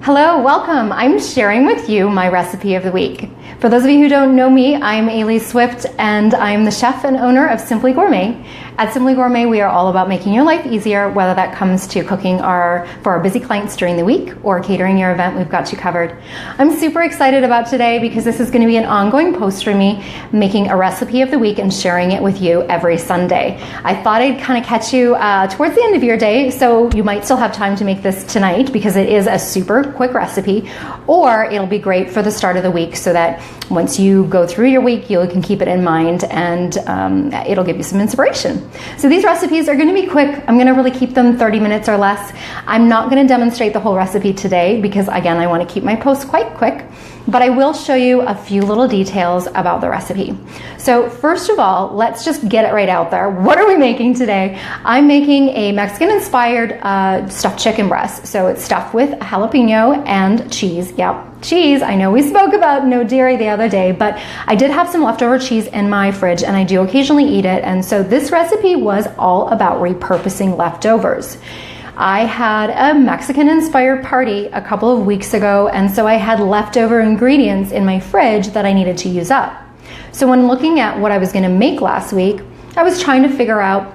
Hello, welcome. I'm sharing with you my recipe of the week. For those of you who don't know me, I'm Elise Swift and I'm the chef and owner of Simply Gourmet. At Simply Gourmet, we are all about making your life easier, whether that comes to cooking for our busy clients during the week or catering your event, we've got you covered. I'm super excited about today because this is going to be an ongoing post for me, making a recipe of the week and sharing it with you every Sunday. I thought I'd kind of catch you towards the end of your day, so you might still have time to make this tonight because it is a super quick recipe, or it'll be great for the start of the week so that once you go through your week, you can keep it in mind and it'll give you some inspiration. So these recipes are going to be quick. I'm going to really keep them 30 minutes or less. I'm not going to demonstrate the whole recipe today because, again, I want to keep my posts quite quick, but I will show you a few little details about the recipe. So first of all, let's just get it right out there. What are we making today? I'm making a Mexican-inspired stuffed chicken breast. So it's stuffed with jalapeno and cheese. Yep, cheese. I know we spoke about no dairy the other day, but I did have some leftover cheese in my fridge and I do occasionally eat it. And so this recipe was all about repurposing leftovers. I had a Mexican-inspired party a couple of weeks ago, and so I had leftover ingredients in my fridge that I needed to use up. So when looking at what I was going to make last week, I was trying to figure out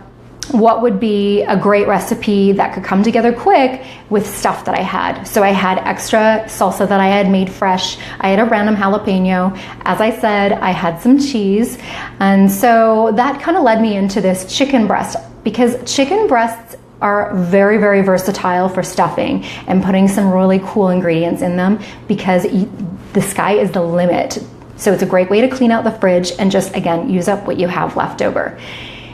what would be a great recipe that could come together quick with stuff that I had. So I had extra salsa that I had made fresh. I had a random jalapeno. As I said, I had some cheese. And so that kind of led me into this chicken breast, because chicken breasts are very, very versatile for stuffing and putting some really cool ingredients in them, because the sky is the limit. So it's a great way to clean out the fridge and just, again, use up what you have left over.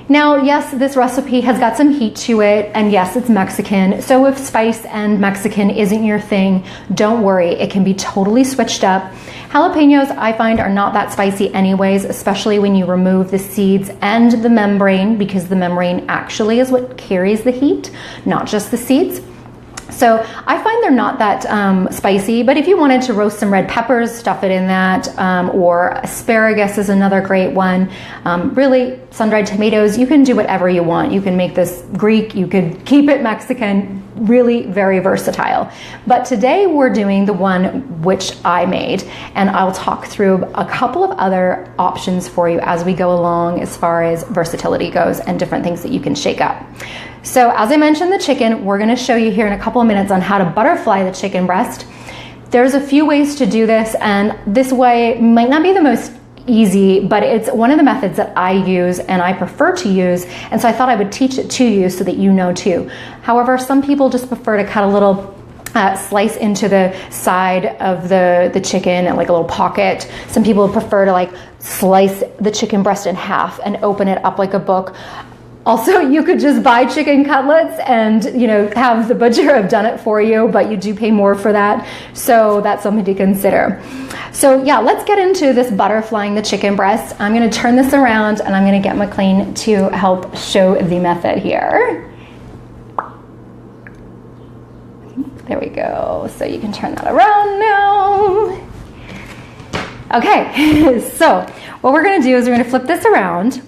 Now, yes, this recipe has got some heat to it, and yes, it's Mexican. So if spice and Mexican isn't your thing, don't worry, it can be totally switched up. Jalapenos, I find, are not that spicy anyways, especially when you remove the seeds and the membrane, because the membrane actually is what carries the heat, not just the seeds. So I find they're not that spicy, but if you wanted to roast some red peppers, stuff it in that, or asparagus is another great one. Really, sun-dried tomatoes, you can do whatever you want. You can make this Greek, you could keep it Mexican, really very versatile. But today we're doing the one which I made, and I'll talk through a couple of other options for you as we go along as far as versatility goes and different things that you can shake up. So as I mentioned, the chicken, we're going to show you here in a couple of minutes on how to butterfly the chicken breast. There's a few ways to do this, and this way might not be the most easy, but it's one of the methods that I use and I prefer to use, and so I thought I would teach it to you so that you know too. However, some people just prefer to cut a little slice into the side of the chicken, like a little pocket. Some people prefer to like slice the chicken breast in half and open it up like a book. Also, you could just buy chicken cutlets and, have the butcher have done it for you, but you do pay more for that. So that's something to consider. So yeah, let's get into this butterflying the chicken breast. I'm going to turn this around and I'm going to get McLean to help show the method here. There we go. So you can turn that around now. Okay, so what we're going to do is we're going to flip this around.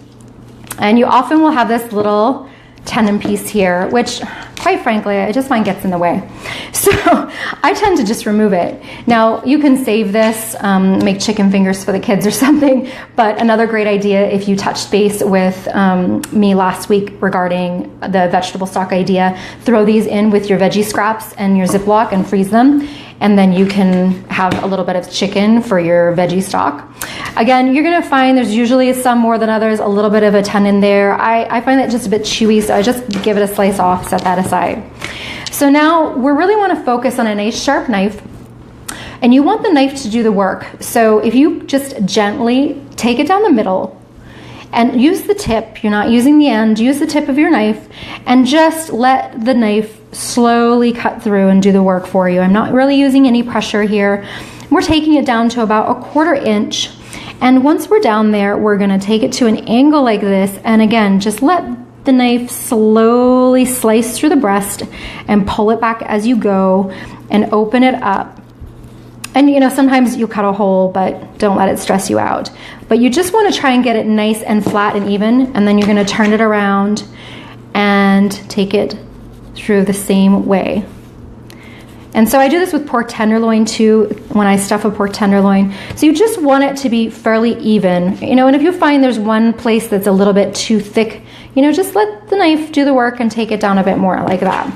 And you often will have this little tendon piece here, which quite frankly, I just find gets in the way. So I tend to just remove it. Now you can save this, make chicken fingers for the kids or something, but another great idea, if you touched base with me last week regarding the vegetable stock idea, throw these in with your veggie scraps and your Ziploc and freeze them. And then you can have a little bit of chicken for your veggie stock. Again, you're gonna find there's usually some more than others, a little bit of a tendon there. I find that just a bit chewy, so I just give it a slice off, set that aside. So now we really wanna focus on a nice sharp knife, and you want the knife to do the work. So if you just gently take it down the middle and use the tip, you're not using the end, use the tip of your knife, and just let the knife slowly cut through and do the work for you. I'm not really using any pressure here. We're taking it down to about 1/4 inch. And once we're down there, we're gonna take it to an angle like this. And again, just let the knife slowly slice through the breast and pull it back as you go and open it up. And sometimes you'll cut a hole, but don't let it stress you out. But you just wanna try and get it nice and flat and even, and then you're gonna turn it around and take it through the same way. And so I do this with pork tenderloin too, when I stuff a pork tenderloin. So you just want it to be fairly even, and if you find there's one place that's a little bit too thick, just let the knife do the work and take it down a bit more like that.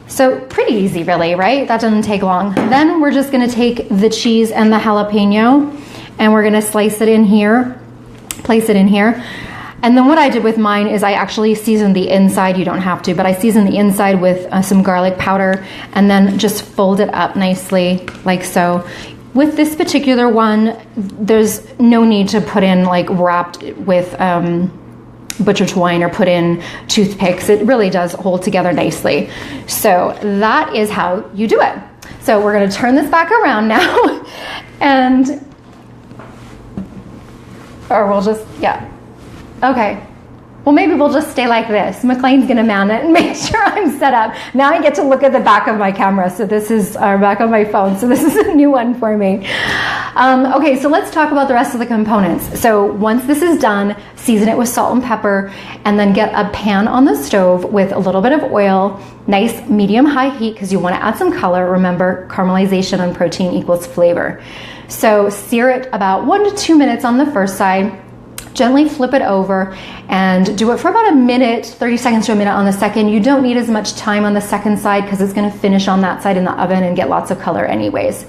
So pretty easy really, right? That doesn't take long. Then we're just gonna take the cheese and the jalapeno and we're gonna slice it in here, place it in here. And then what I did with mine is I actually seasoned the inside. You don't have to, but I seasoned the inside with some garlic powder and then just fold it up nicely like so. With this particular one, there's no need to put in wrapped with butcher twine or put in toothpicks. It really does hold together nicely. So that is how you do it. So we're going to turn this back around now or we'll just, okay. Well, maybe we'll just stay like this. McLean's gonna mount it and make sure I'm set up. Now I get to look at the back of my camera. So this is back of my phone. So this is a new one for me. Okay, so let's talk about the rest of the components. So once this is done, season it with salt and pepper, and then get a pan on the stove with a little bit of oil, nice medium-high heat, because you want to add some color. Remember, caramelization on protein equals flavor. So sear it about 1 to 2 minutes on the first side. Gently flip it over and do it for about a minute, 30 seconds to a minute on the second. You don't need as much time on the second side because it's going to finish on that side in the oven and get lots of color anyways.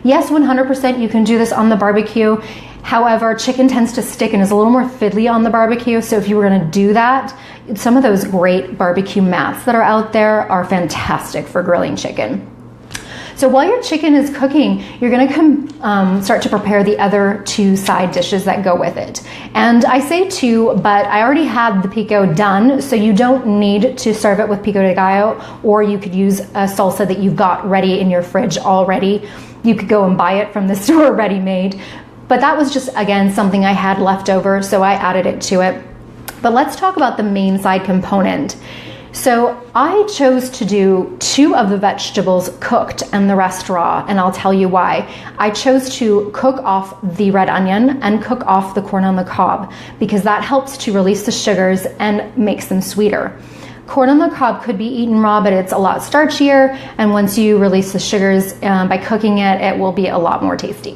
Yes, 100% you can do this on the barbecue. However, chicken tends to stick and is a little more fiddly on the barbecue. So if you were going to do that, some of those great barbecue mats that are out there are fantastic for grilling chicken. So while your chicken is cooking, you're gonna start to prepare the other 2 side dishes that go with it. And I say 2, but I already had the pico done, so you don't need to serve it with pico de gallo, or you could use a salsa that you've got ready in your fridge already. You could go and buy it from the store ready-made. But that was just, again, something I had left over, so I added it to it. But let's talk about the main side component. So I chose to do 2 of the vegetables cooked and the rest raw, and I'll tell you why. I chose to cook off the red onion and cook off the corn on the cob because that helps to release the sugars and makes them sweeter. Corn on the cob could be eaten raw, but it's a lot starchier, and once you release the sugars by cooking it, it will be a lot more tasty.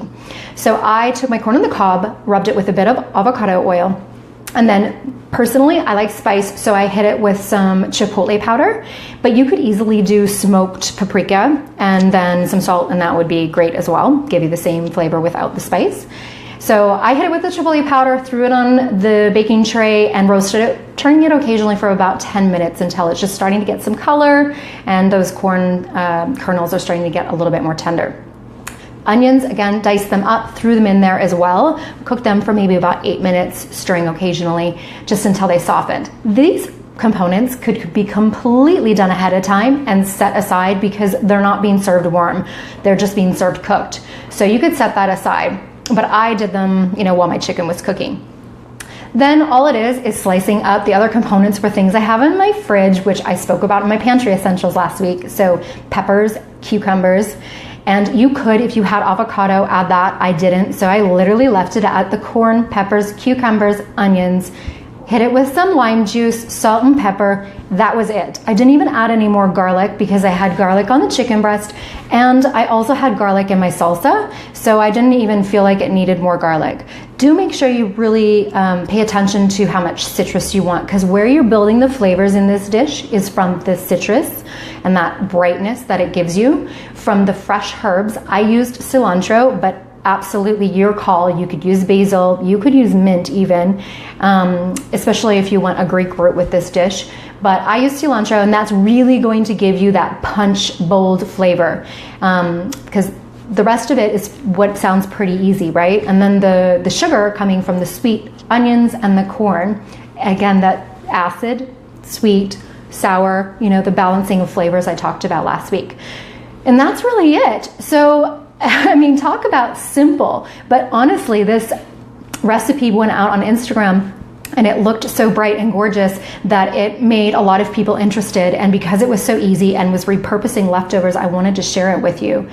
So I took my corn on the cob, rubbed it with a bit of avocado oil, and then personally, I like spice, so I hit it with some chipotle powder, but you could easily do smoked paprika and then some salt, and that would be great as well, give you the same flavor without the spice. So I hit it with the chipotle powder, threw it on the baking tray, and roasted it, turning it occasionally for about 10 minutes until it's just starting to get some color, and those corn kernels are starting to get a little bit more tender. Onions, again, dice them up, threw them in there as well. Cook them for maybe about 8 minutes, stirring occasionally, just until they softened. These components could be completely done ahead of time and set aside because they're not being served warm. They're just being served cooked. So you could set that aside, but I did them, while my chicken was cooking. Then all it is slicing up the other components for things I have in my fridge, which I spoke about in my pantry essentials last week. So peppers, cucumbers, and you could, if you had avocado, add that. I didn't, so I literally left it at the corn, peppers, cucumbers, onions, hit it with some lime juice, salt and pepper. That was it. I didn't even add any more garlic because I had garlic on the chicken breast, and I also had garlic in my salsa, so I didn't even feel like it needed more garlic. Do make sure you really pay attention to how much citrus you want, because where you're building the flavors in this dish is from the citrus and that brightness that it gives you. From the fresh herbs, I used cilantro, but absolutely your call. You could use basil, you could use mint even, especially if you want a Greek root with this dish. But I use cilantro, and that's really going to give you that punch, bold flavor, because the rest of it is what sounds pretty easy, right? And then the sugar coming from the sweet onions and the corn, again, that acid, sweet, sour, the balancing of flavors I talked about last week. And that's really it. So talk about simple, but honestly, this recipe went out on Instagram and it looked so bright and gorgeous that it made a lot of people interested. And because it was so easy and was repurposing leftovers, I wanted to share it with you.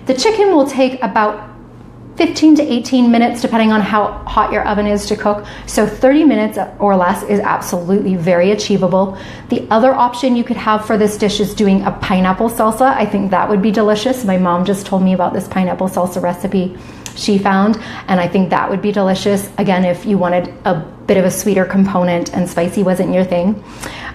The chicken will take about 15 to 18 minutes, depending on how hot your oven is to cook. So 30 minutes or less is absolutely very achievable. The other option you could have for this dish is doing a pineapple salsa. I think that would be delicious. My mom just told me about this pineapple salsa recipe she found, and I think that would be delicious. Again, if you wanted a bit of a sweeter component and spicy wasn't your thing.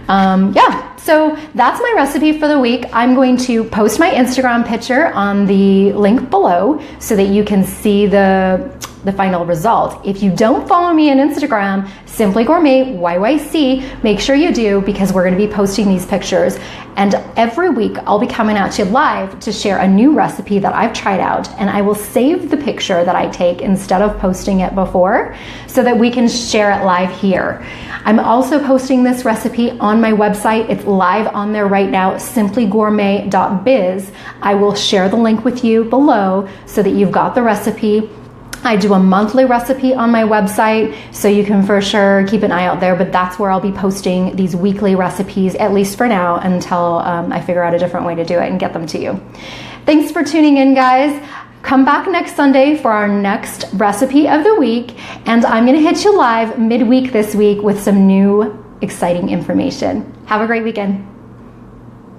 Yeah, so that's my recipe for the week. I'm going to post my Instagram picture on the link below so that you can see the final result. If you don't follow me on Instagram, Simply Gourmet YYC, make sure you do, because we're going to be posting these pictures. And every week I'll be coming at you live to share a new recipe that I've tried out, and I will save the picture that I take instead of posting it before so that we can share it live here. I'm also posting this recipe on my website. It's live on there right now, simplygourmet.biz. I will share the link with you below so that you've got the recipe. I do a monthly recipe on my website, so you can for sure keep an eye out there, but that's where I'll be posting these weekly recipes, at least for now, until I figure out a different way to do it and get them to you. Thanks for tuning in, guys. Come back next Sunday for our next recipe of the week, and I'm gonna hit you live midweek this week with some new exciting information. Have a great weekend.